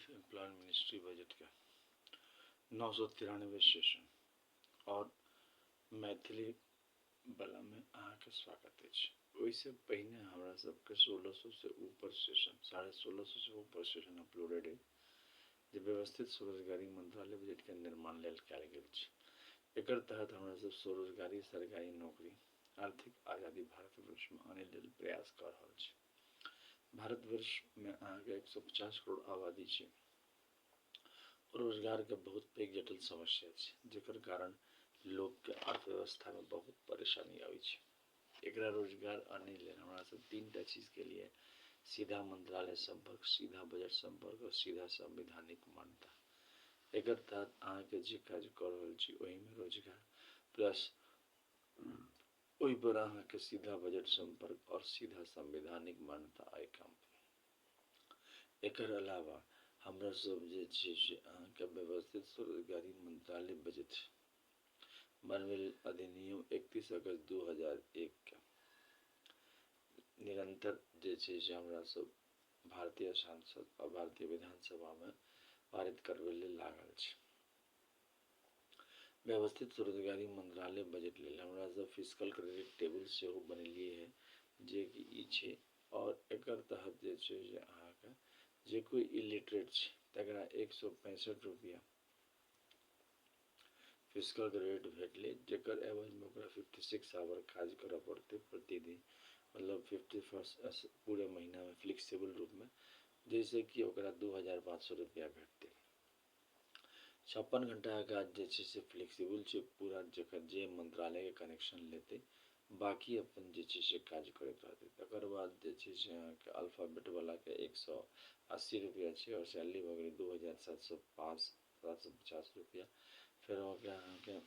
Employment ministry budget के 993 session और मैथिली बला में अहाँके स्वागत अछि। ओहिसे पहिने हमरा सबके 1600 से ऊपर सेशन 1650 से ऊपर सेशन अपलोडेड है जे व्यवस्थित स्वरोजगारी मंत्रालय बजट के निर्माण लेल कयल गेल छै। एकर तहत हमरा सब स्वरोजगारी सरकारी नौकरी आर्थिक आजादी भारतवर्ष में आने लेल प्रयास कर रहल छै। भारतवर्ष में अहाँके 150 करोड़ आबादी छै। रोजगार के बहुत पैघ जटिल समस्या छै जेकर कारण लोग के अर्थव्यवस्था में बहुत परेशानी आबै छै। एकरा रोजगार आने लेल हमरा सब 3टा चीज के लिए सीधा मंत्रालय संपर्क, सीधा बजट संपर्क और सीधा संवैधानिक मान्यता। एकर तहत अहाँके जे काज कर रहल छी ओहि में रोजगार प्लस ओहि पर अहाँके सीधा बजट संपर्क और सीधा संवैधानिक मान्यता आइ काम। एकर अलावा हमरा सब जे छै से अहाँके व्यवस्थित स्वरोजगारी मंत्रालय बजट बनबै अधिनियम 31 अगस्त 2001 के निरंतर जे छै से हमरा सब भारतीय सांसद और भारतीय विधानसभा में पारित करबै लेल लागल छै। व्यवस्थित स्वरोजगारी मंत्रालय बजट लेल हमरा सब फिस्कल क्रेडिट टेबल सेहो बनेलिए है जे कि ई छै और एकर तहत जे छै से अहाँके जे कोई इलिटरेट छै तकरा 165 रुपया फिस्कल क्रेडिट भेटले जेकर एवज में ओकरा 56 आवर काज करऽ पड़ते प्रतिदिन, मतलब 51 पूरे महीना में फ्लेक्सिबल रूप में, जैसे कि ओकरा 2500 रुपया भेटते। 56 घंटा के काज जे छै से फ्लेक्सिबल छै, पूरा जकर जे मंत्रालय के कनेक्शन लेते बाकी अपन जे छै से काज करैत रहते। तकर बाद जे छै से अहाँके अल्फाबेट वाला के 180 रुपया छै और सैलरी भऽ गेलै 2750 रुपया। फिर हो गया अहाँके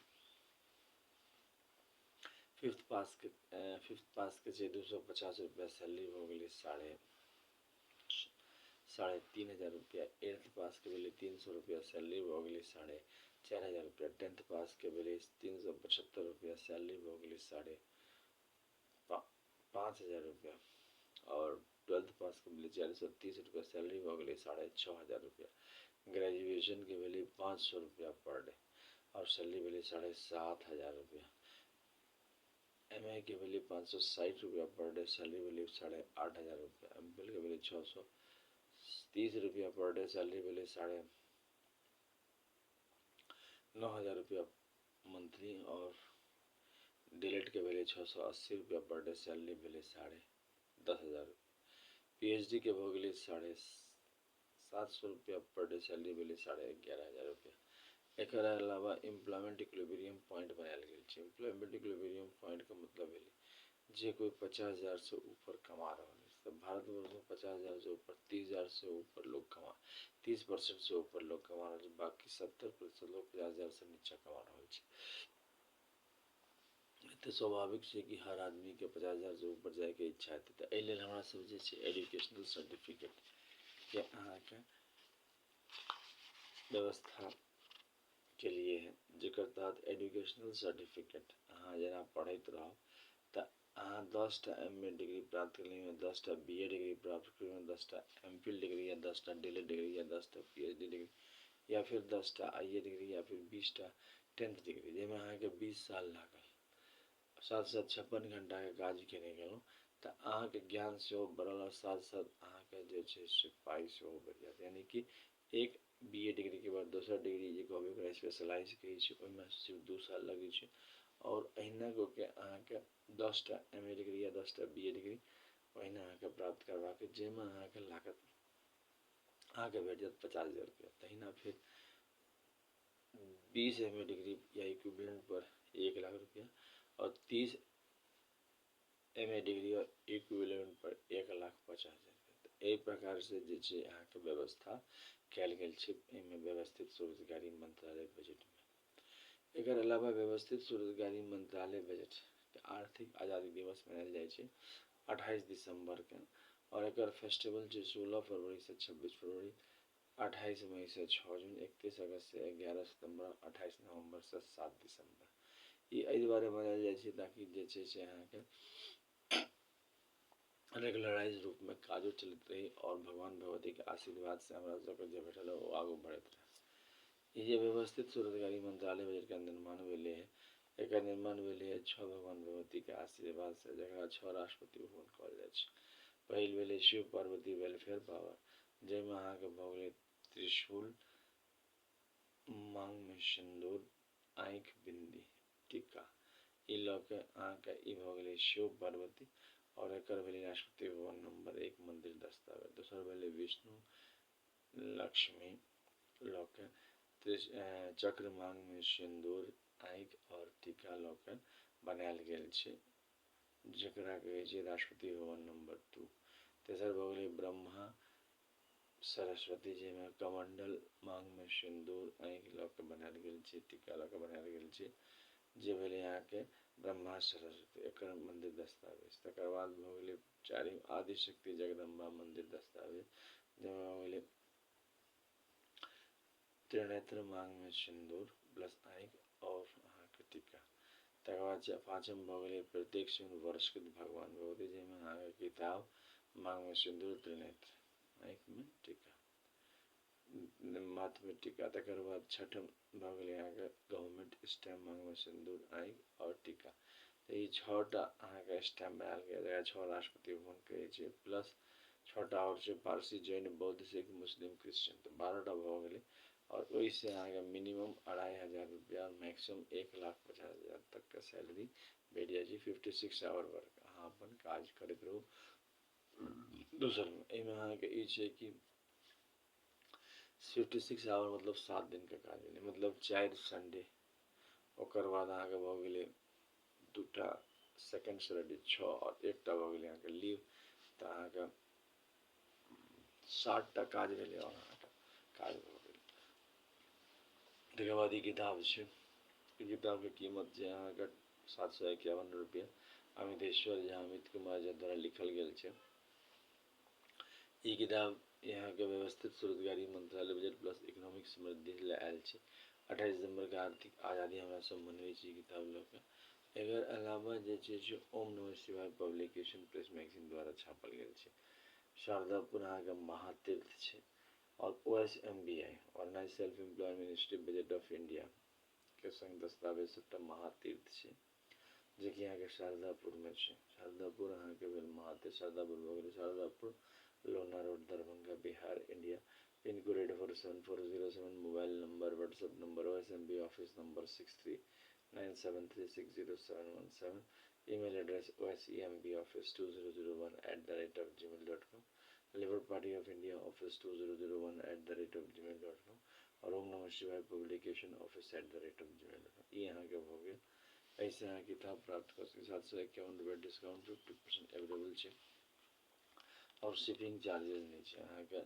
फिफ्थ पास के छै 250 रुपया सैलरी भऽ गेलै 3500 रुपया। 8th पास के भेलै 300 रुपया सैलरी भऽ गेलै 4500 रुपया। 10th पास के भेलै 375 रुपया सैलरी भऽ गेलै 5500 रुपया और 12th पास के भेलै 430 रुपया सैलरी भऽ गेलै 6500 रुपया। ग्रेजुएशन के भेलै 500 रुपया पर डे और सैलरी भेलै 7500 रुपया। MA के भेलै 560 रुपया पर डे, सैलरी भेलै 8500 रुपया। MPhil के भेलै 630 रुपया पर डे, सैलरी भेलै 9500 रुपया मंथली और DLED के भेलै 680 रुपया पर डे, सैलरी भेलै 10500 रुपया। PhD के भऽ गेलै 750 रुपया पर डे, सैलरी भेलै 11500 रुपया। एकर अलावा एम्प्लॉयमेंट इक्विलिब्रियम पॉइंट बनायल गेल छै। एम्प्लॉयमेंट इक्विलिब्रियम पॉइंट के मतलब भेलै जे कोई 50,000 से ऊपर कमा रहल है तो भारतवर्ष में 50,000 से ऊपर 30,000 से ऊपर लोग 30% से ऊपर लोग कमा रहल छै, बाकी 70% लोग 50,000 से नीचा कमा रहल छै। तो स्वाभाविक छै कि हर आदमी के 50,000 से ऊपर जाए के इच्छा हेतै। तो एहि लेल हमरा सब जे छै एजुकेशनल सर्टिफिकेट के अहाँके व्यवस्था के लिए है, जेकर तहत एजुकेशनल सर्टिफिकेट अहाँ जेना पढ़ैत रहब तऽ अहाँ 10टा MA डिग्री प्राप्त करने में 10टा BA डिग्री प्राप्त करने में 10टा MPhil डिग्री या 10टा DLED डिग्री या 10टा PhD डिग्री या फिर 10टा IA डिग्री या फिर 20टा 10th डिग्री जाहिमे अहाँके 20 साल लागल, साथ साथ 56 घंटा के काज केने गेलहुँ तऽ अहाँके ज्ञान सेहो बढ़ल और साथ साथ अहाँके जे छै से पाइ सेहो बढ़ि जायत। यानी कि एक BA डिग्री के बाद दोसर डिग्री जे कहबै ओकरा स्पेशलाइज कहै छै, ओहिमे सिर्फ 2 साल लगै छै और अहिना कऽ के अहाँके 10टा MA डिग्री या 10टा BA डिग्री ओहिना अहाँके प्राप्त करबाक जाहिमे अहाँके लागत अहाँके भेट जायत 50,000 रुपया। तहिना फिर 20 MA डिग्री या इक्विवेलेंट पर 1 लाख रुपया और 30 MA डिग्री और इक्विवेलेंट पर 1,50,000 रुपया। एहि प्रकार से जे छै अहाँके व्यवस्था कयल गेल छै एहिमे व्यवस्थित स्वरोजगारी मंत्रालय बजट में। एकर अलावा व्यवस्थित स्वरोजगारी मंत्रालय बजट आर्थिक आजादी दिवस मनायल जाइ छै 28 दिसंबर के और एकर फेस्टिवल छै 16 फरवरी से 26 फरवरी, 28 मई से 6 जून, 31 अगस्त से 11 सितंबर, 28 नवंबर से 7 दिसंबर। ई एहि दुआरे मनायल जाइ छै ताकि जे छै से अहाँके रेगुलराइज रूप में काजो चलित रही और भगवान भगवती के आशीर्वाद से हमरा सबके जे भेटल वो आगू बढ़त रहे। ये व्यवस्थित सूरतगारी मंत्रालय बजट का निर्माण भेले है। एकर निर्माण भेले है 6 भगवान भगवती के आशीर्वाद से, जकरा 6 राष्ट्रपति भवन कहल जाइ छै। पहिल भेले शिव पार्वती वेलफेयर पावर, जाहिमे अहाँके भऽ गेलै त्रिशूल, मांग में सिंदूर, आँखि बिंदी, टीका, ई लऽ के अहाँके ई भऽ गेलै शिव पार्वती। और एकर भेलै राष्ट्रपति भवन नंबर 1 मंदिर दस्तावेज। दोसर भेलै विष्णु लक्ष्मी लऽ के चक्र, मांग में सिंदूर, आँखि और टीका लऽ के बनायल गेल छै, जकरा कहै छै राष्ट्रपति भवन नंबर 2। तेसर भऽ गेलै ब्रह्मा सरस्वती, जाहिमे कमंडल, मांग में सिंदूर, आँखि लऽ के बनायल गेल छै, टीका लऽ के बनायल गेल छै, जे भेलै अहाँके ब्रह्मा सरस्वती, एकर मंदिर दस्तावेज। तकर बाद भऽ गेलै चारिम आदिशक्ति जगदम्बा मंदिर दस्तावेज, जाहिमे भऽ गेलै त्रिनेत्र, मांग में सिंदूर प्लस आँखि और अहाँके टीका। तकर बाद पाँचम भऽ गेलै प्रत्यक्ष वर्षकृत भगवान भगवती, जाहिमे अहाँके किताब, मांग में सिंदूर, त्रिनेत्र, आँखि में टीका, माथ में टीका। तकर बाद छठम भऽ गेलै अहाँके गवर्नमेंट स्टैम्प, मांग में सिंदूर, आँखि और टीका। तो ये 6टा अहाँके स्टैम्प बनायल गेल, जकरा 6 राष्ट्रपति भवन कहै छै, प्लस 6टा और छै पारसी, जैन, बौद्ध, सिख, मुस्लिम, क्रिश्चियन, तो 12टा भऽ गेलै। और ओहिसे अहाँके मिनिमम 2500 रुपया और मैक्सिमम 1,50,000 तक के सैलरी भेट जाइ छै 56 आवर वर्क अहाँ अपन काज करैत रहू। दोसर एहिमे अहाँके ई छै कि 56 आवर मतलब 7 दिन के काज भेलै, मतलब 4 संडे, ओकर बाद अहाँके भऽ गेलै 2टा सेकेंड सैटरडे 6 और 1टा भऽ गेलै अहाँके लीव, तऽ अहाँके 60टा काज भेलै और अहाँके काज भऽ गेल। तकर बाद ई किताब छै, ई किताबके कीमत छै अहाँके 751 रुपया। अमितेश्वर झा, अमित कुमार झा द्वारा लिखल गेल छै। ई किताब यहाँके व्यवस्थित स्वरोजगारी मंत्रालय बजट प्लस इकोनॉमिक समृद्धि लए आयल छै। 28 दिसंबर के आर्थिक आज़ादी हमरा सब मनबै छी किताब लऽ के। एकर अलावा जे छै से ओम नमः शिवाय पब्लिकेशन प्रेस मैगजीन द्वारा छापल गेल छै। शारदापुर अहाँके महातीर्थ छै। और OSMBI organise self employ ministry budget of India के संग दस्तावेज सबटा महातीर्थ छै, जे कि अहाँके शारदापुर में छै। शारदापुर अहाँके भेल महातीर्थ, शारदापुर भऽ गेलै शारदापुर, लोना road, Darbhanga, Bihar, India. Pin code 847407, mobile number, WhatsApp number, OSMB office number 6397360717, email address osembaoffice2001@gmail.com, labour Party of India office 2001@gmail.com, और ओम नमः शिवाय पब्लिकेशन office@gmail.com। ये यहाँ के हो गए। ऐसे यहाँ किताब प्राप्त कर सकते 751 रुपये डिस्काउंट 50% अवेलेबल है और शिपिंग चार्जेस नहीं है। यहाँ के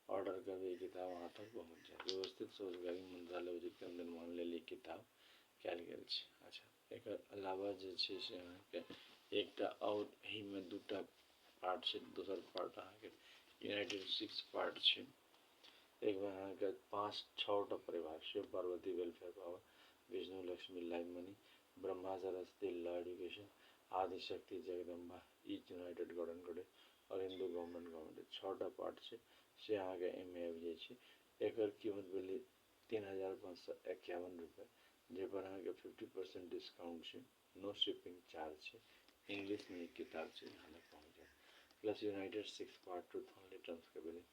ऑर्डर करबे किताब वहाँ तक पहुँच जाए। व्यवस्थित स्वरोजगारी मंत्रालय बजट के निर्माण लेल ई किताब कयल गेल छै। अच्छा, एकर अलावा जे छै से अहाँके एकटा और एही में 2टा पार्ट छै। दोसर पार्ट अहाँके यूनाइटेड 6 पार्ट छै। एक में अहाँके 5-6टा परिवार, Shiva Parvati welfare power, Vishnu Lakshmi live money, Brahma Saraswati law education, Adishakti Jagdamba each united garden गोडे और हिंदू गवर्नमेंट 6टा पार्ट छै से अहाँके एहिमे आबि जाइ छै। एकर कीमत भेलै 3,551 रुपये, जे पर अहाँके 50% डिस्काउंट छै, नो शिपिंग चार्ज छै, इंग्लिश में एक किताब छै, यहाँ तक पहुँच जाए। Plus United 6 part truth only terms के भेलै,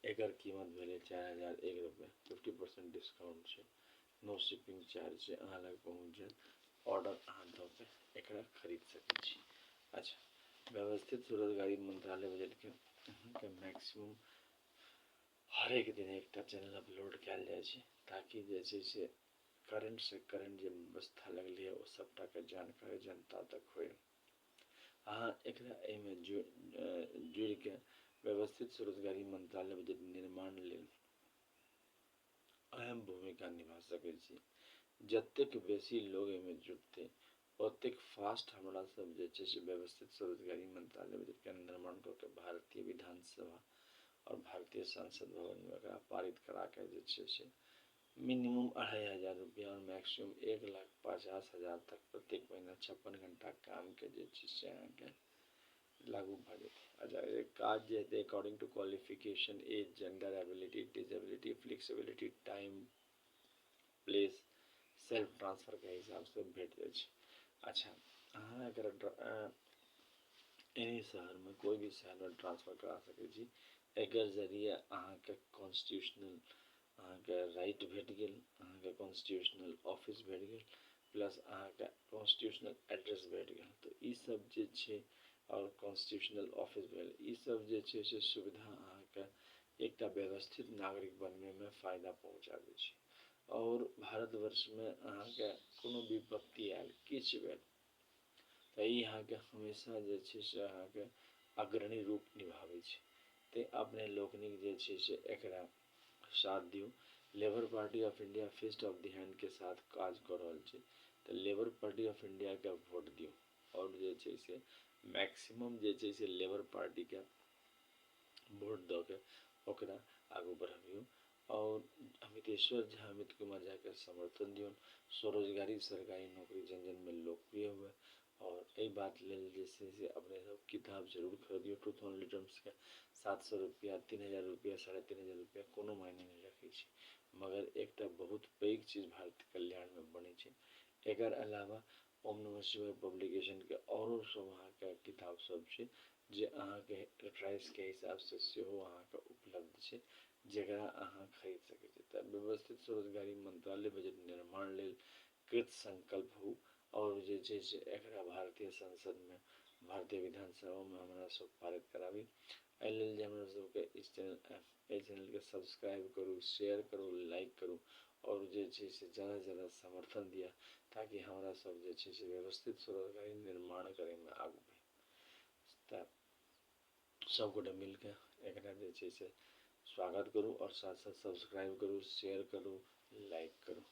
एकर कीमत भेलै 4,001 रुपये, 50% डिस्काउंट छै, नो शिपिंग चार्ज छै, अहाँ लग पहुँच जाएत। ऑर्डर अहाँ दऽ के एकरा खरीद सकै छी। अच्छा, व्यवस्थित स्वरोजगारी मंत्रालय बजट के मैक्सिमम हर एक दिन एकटा चैनल अपलोड कयल जाइ छै, ताकि जे छै से करंट से करंट जे व्यवस्था लगलै है ओ सबटा के जानकारी जनता तक होय। अहाँ एकरा एहिमे जुड़ि के व्यवस्थित स्वरोजगारी मंत्रालय बजट निर्माण लेल अहम भूमिका निभा सकै छी। जतेक बेसी लोग एहिमे जुटतै ओतेक फास्ट हमरा सब जे छै से व्यवस्थित स्वरोजगारी मंत्रालय बजट के निर्माण कऽ के भारतीय विधानसभा और भारतीय संसद भवन में एकरा पारित करा के जे छै से मिनिमम 2,500 रुपया और मैक्सिमम 1,50,000 तक प्रत्येक महीना 56 घंटा काम के जे छै से अहाँके लागू भऽ जेतै। अच्छा, काज जे हेतै according to qualification, age, gender, ability, disability, flexibility, time, place, self transfer के हिसाब से भेट जाइ छै। अच्छा, अहाँ अगर एनी शहर में कोई भी शहर में ट्रांसफर करा सकै छी, एकर जरिए अहाँके कॉन्स्टिट्यूशनल अहाँके राइट भेट गेल, अहाँके कॉन्स्टिट्यूशनल ऑफिस भेट गेल, प्लस अहाँके कॉन्स्टिट्यूशनल एड्रेस भेट गेल। तो ई सब जे छै और कॉन्स्टिट्यूशनल ऑफिस भेल, ई सब जे छै से सुविधा अहाँके एकटा व्यवस्थित नागरिक बनने में फायदा पहुँचाबै छै। और भारतवर्ष में अहाँके कोनो विपत्ति आयल, किछु भेल, तऽ ई अहाँके हमेशा जे छै से अहाँके अग्रणी रूप निभाबै छै। ते अपने लोकनिक जे छै से एकरा साथ दियौ। Labour Party of India fist of the hand के साथ काज कऽ रहल छै, तऽ Labour Party of India vote वोट दियौ और जे छै से मैक्सिमम जे छै से लेबर पार्टी के वोट दऽ के ओकरा आगू बढ़ाबियौ। और अमितेश्वर झा, अमित कुमार झा के समर्थन दियौन। स्वरोजगारी सरकारी नौकरी जन जन में लोकप्रिय हुए। और एहि बात लेल जे छै से अपने सब किताब जरूर खरीदियौ। ट्रूथ ओनली टर्म्स के 700 रुपया, 3000 रुपया, 3500 रुपया कोनो मायने नहीं रखै छै, मगर एकटा बहुत पैघ चीज भारत कल्याण में बनै छै। एकर अलावा ओम नमः शिवाय पब्लिकेशन के औरो सब अहाँके किताब सब छै, जे अहाँके प्राइस के हिसाब से सेहो अहाँके उपलब्ध छै, जेकरा अहाँ खरीद सकै छी। तऽ व्यवस्थित स्वरोजगारी मंत्रालय बजट निर्माण लेल कृत संकल्प हो, और जे छै से एकरा भारतीय संसद में, भारतीय विधानसभा में हमरा सब पारित कराबी। एहि लेल जे हमरा सबके इस चैनल के सब्सक्राइब करू, शेयर करू, लाइक करू, और जे छै से ज़्यादा से ज़्यादा समर्थन दिया, ताकि हमरा सब जे छै से व्यवस्थित स्वरोजगारी निर्माण करे में आगू बढ़ी। तऽ सब गोटे मिलके एकरा जे छै से स्वागत करू, और साथ साथ सब्सक्राइब करू, शेयर करू, लाइक करू।